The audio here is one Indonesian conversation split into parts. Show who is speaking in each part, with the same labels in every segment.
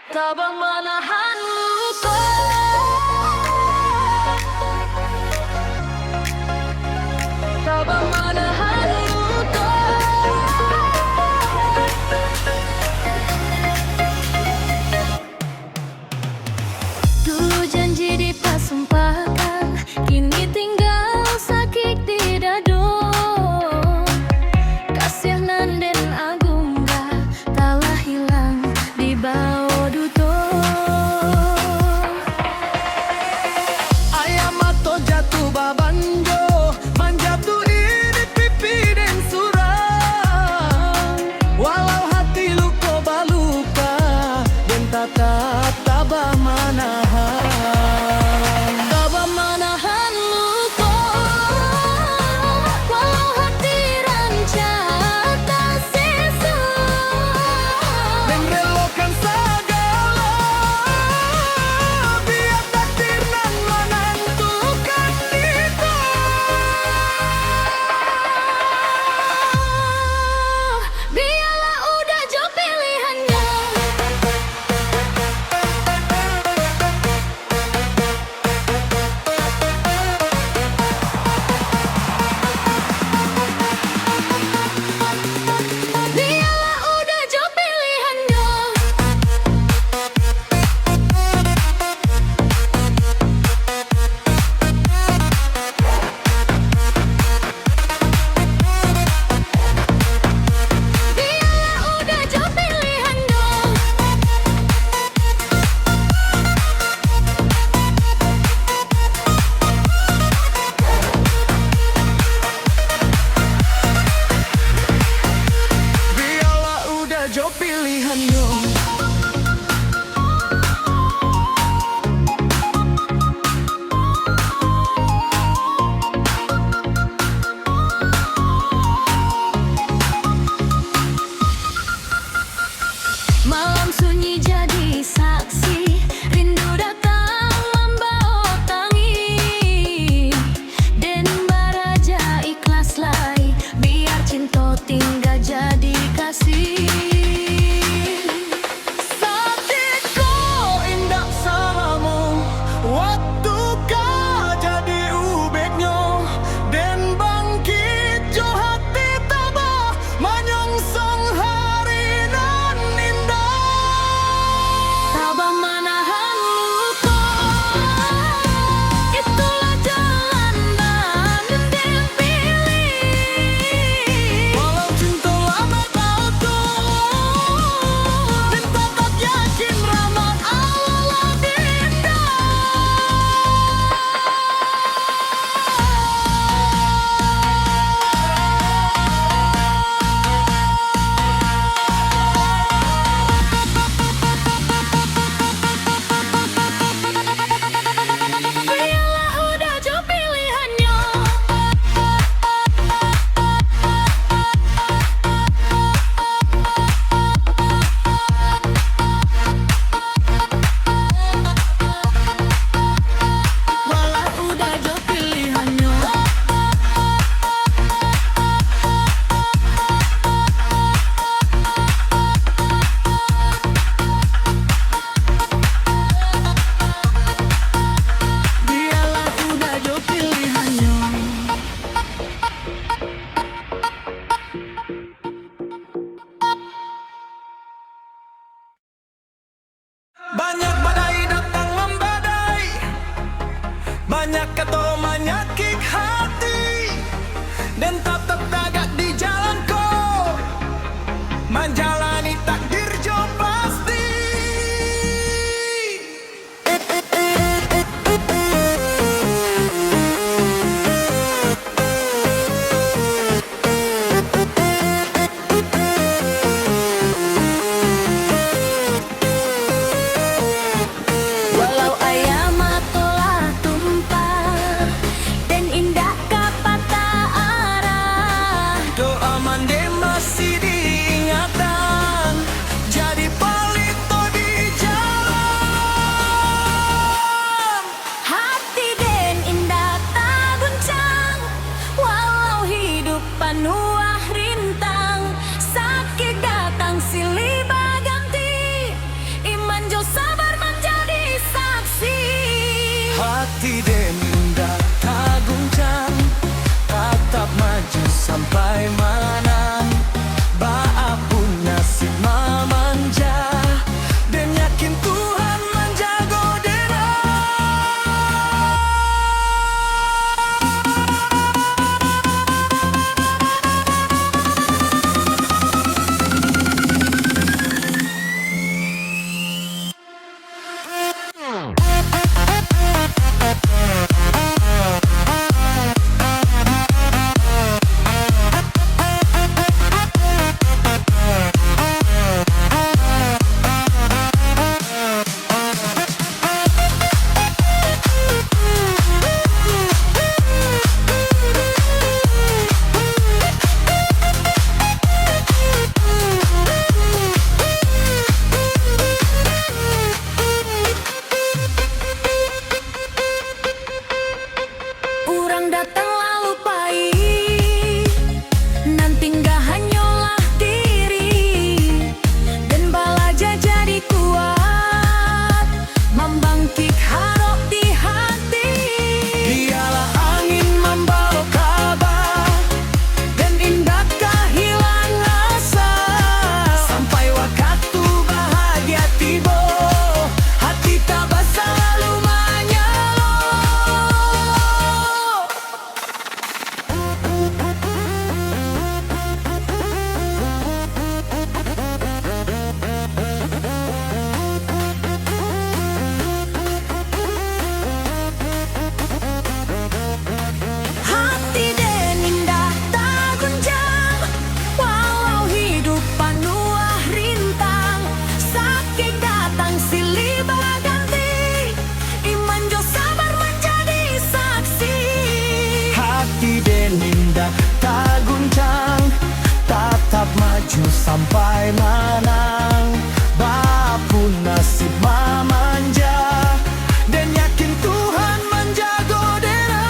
Speaker 1: Tabang manahan lupa, tabang manahan lupa. Dulu janji dipasumpahkan, kini tinggal sakit di dado. Kasihanan den agungga, talah hilang di bawah duto.
Speaker 2: Ayam atau jatuh babanjo, manjatuh ini pipi dan surang. Walau hati luka baluka, dan tatap tabah manahan.
Speaker 1: Tabang manahan lupa, walau hati rancang tak sisa.
Speaker 2: Dan relokkan segala, biar takdir nan menentukan kita.
Speaker 1: Biarlah udah jo pilihannya. Biarlah udah jo pilihannya. Biarlah udah jo pilihannya.
Speaker 2: Biarlah udah jo pilihannya.
Speaker 1: Malam sunyi jadi saksi, rindu datang membawa tangi. Den baraja ikhlas lai, biar cinta tinggal jadi kasih.
Speaker 2: Saatku indah salamu, waktu kau jadi ubeknya. Dan bangkit jo hati tabah, menyongsong hari nan indah.
Speaker 1: Tabang manahan lupa, itulah jalan dan den pilih.
Speaker 2: Walau cinta lama kau tuh, dan tetap yakin rahmat Allah dinda.
Speaker 1: Biarlah udah jo pilihannya.
Speaker 2: Walau udah jo pilihannya. Biarlah udah jo pilihannya. Banyak badai datang membadai, banyak kata menyakit hati, dan tetap tagak di jalanku, menjalani takdir jo pasti.
Speaker 1: Walau ayam atolah tumpah, dan indah kapata arah.
Speaker 2: manja dan yakin Tuhan menjaga dera.
Speaker 1: Urang datang lalu pahit, nanti nggak hanyalah diri, dan balaja jadi kuat, membangkit harap di hati.
Speaker 2: Dialah angin membawa kabar dan indahkah hilang asa, sampai waktu bahagia tiba, hati tabah selalu menyala.
Speaker 1: Hati dan indah tak gunjang, walau hidup penuh rintang. Sakit datang silih berganti, iman jo sabar menjadi saksi.
Speaker 2: Hati dan indah tak guncang, tetap maju sampai menang. Bapun nasib memanja dan yakin Tuhan menjaga dera.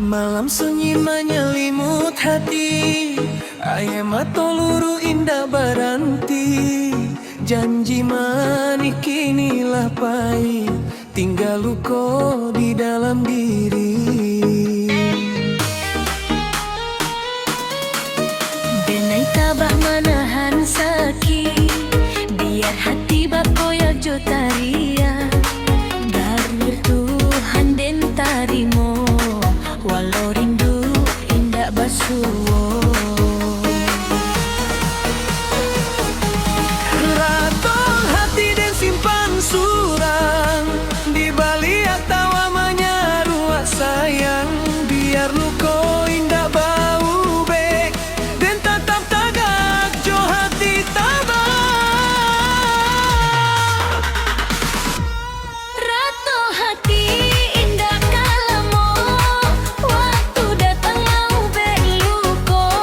Speaker 2: Malam sunyi menyelimut hati, ayam atau luru indah beranti. Janji manik kinilah pahit, tinggal luka di dalam diri.
Speaker 1: Denai tabah menahan sakit, biar hati bakoyak jo taria. Darmir Tuhan den tarimo, walau rindu indah basuwo.
Speaker 2: Ratong hati dan simpan surang, di balik tawa menyeru sayang. Biar luko indah bau bek, dan tetap tagak jo hati tabah.
Speaker 1: Rato hati indah kalamo, waktu datang lau beluko.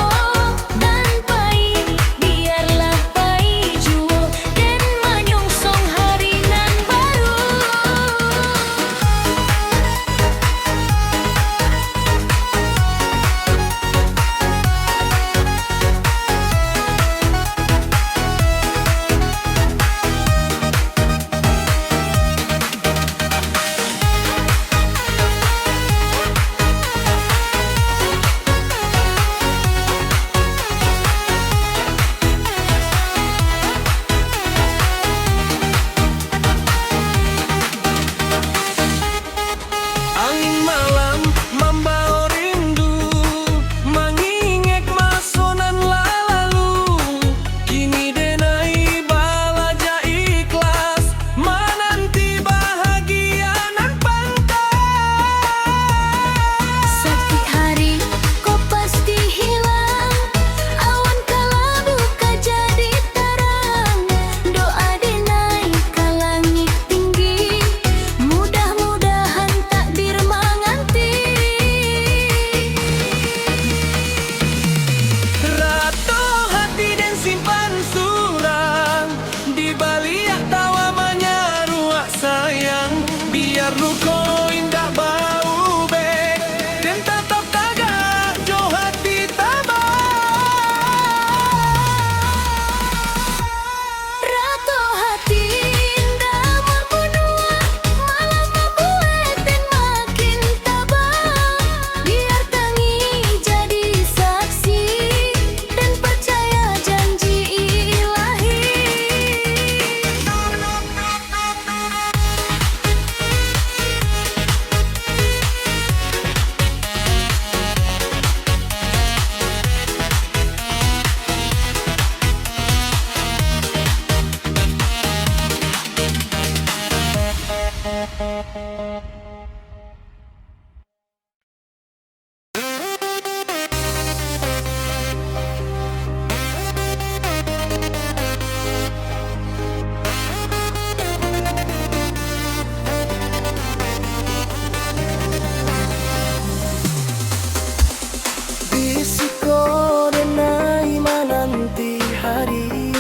Speaker 2: Risiko denai menanti hari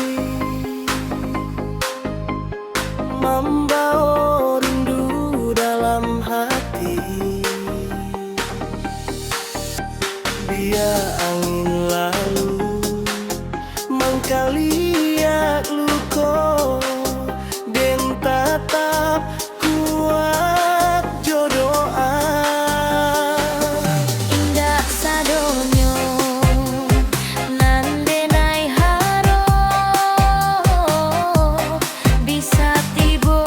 Speaker 2: membawa rindu dalam hati. Biar angin lalu mengkaliak luko dan tetap kuat jodohan.
Speaker 1: Indah sadonyo nandenai haro bisa tibo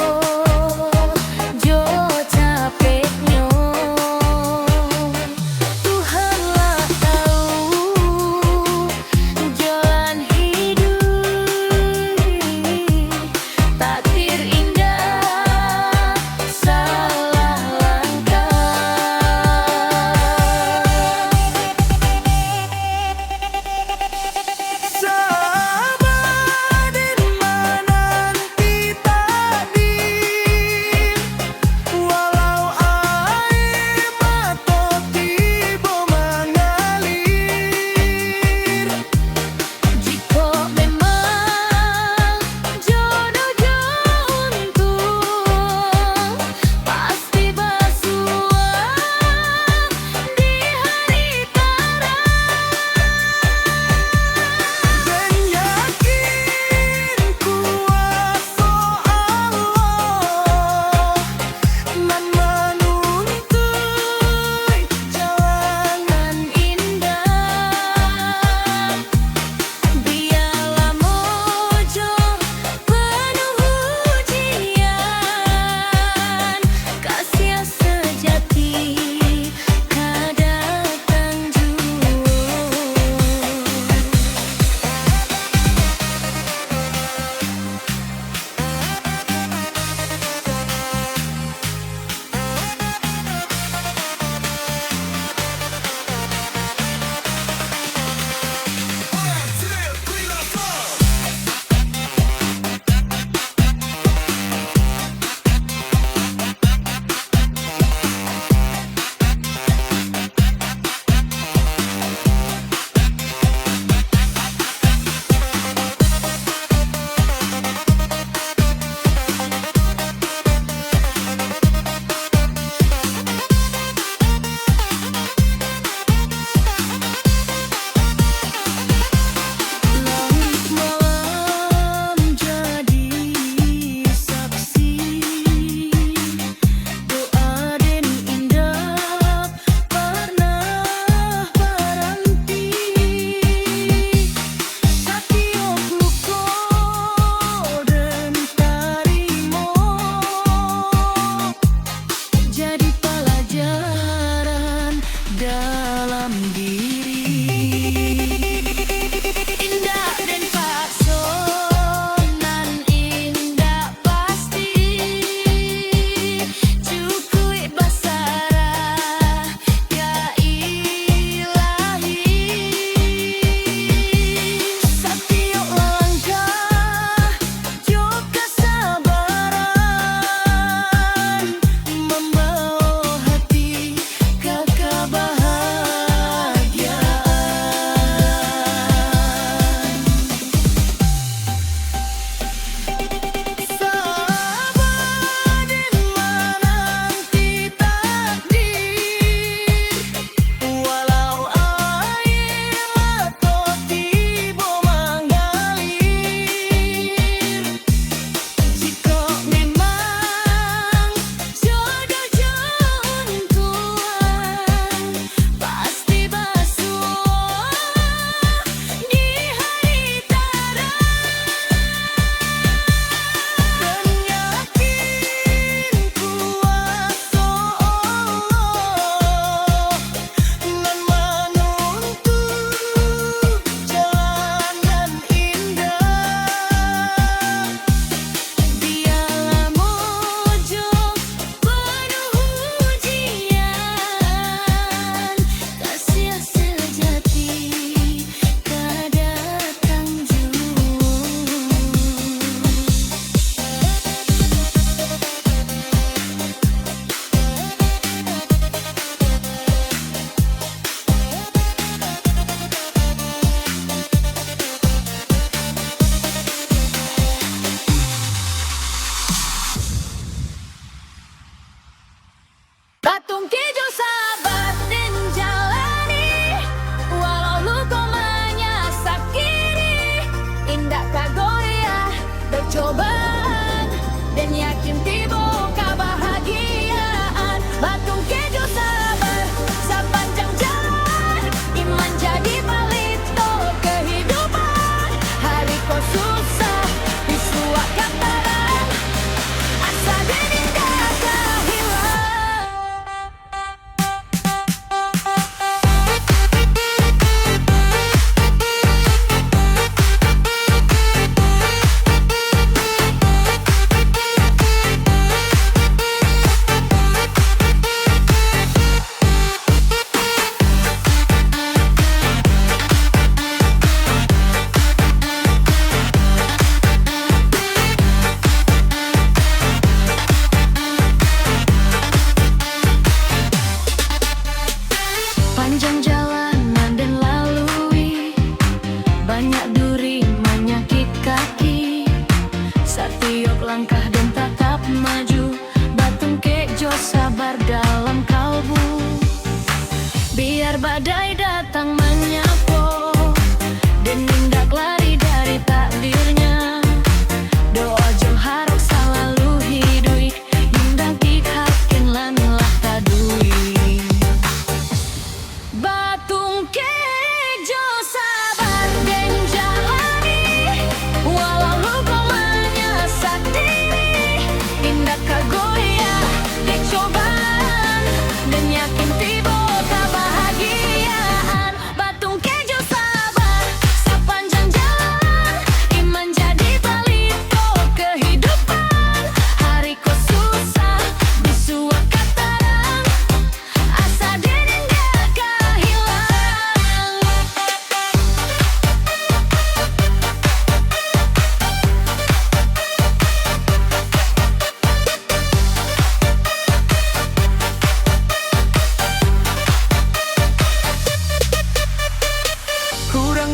Speaker 1: jo capeknyo. Tuhanlah tahu jalan hidup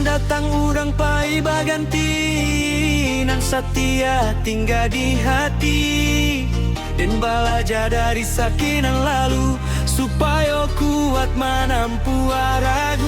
Speaker 2: datang urang pai baganti, nan setia tinggal di hati. Dan belajar dari sakinan lalu, supaya kuat menampu arah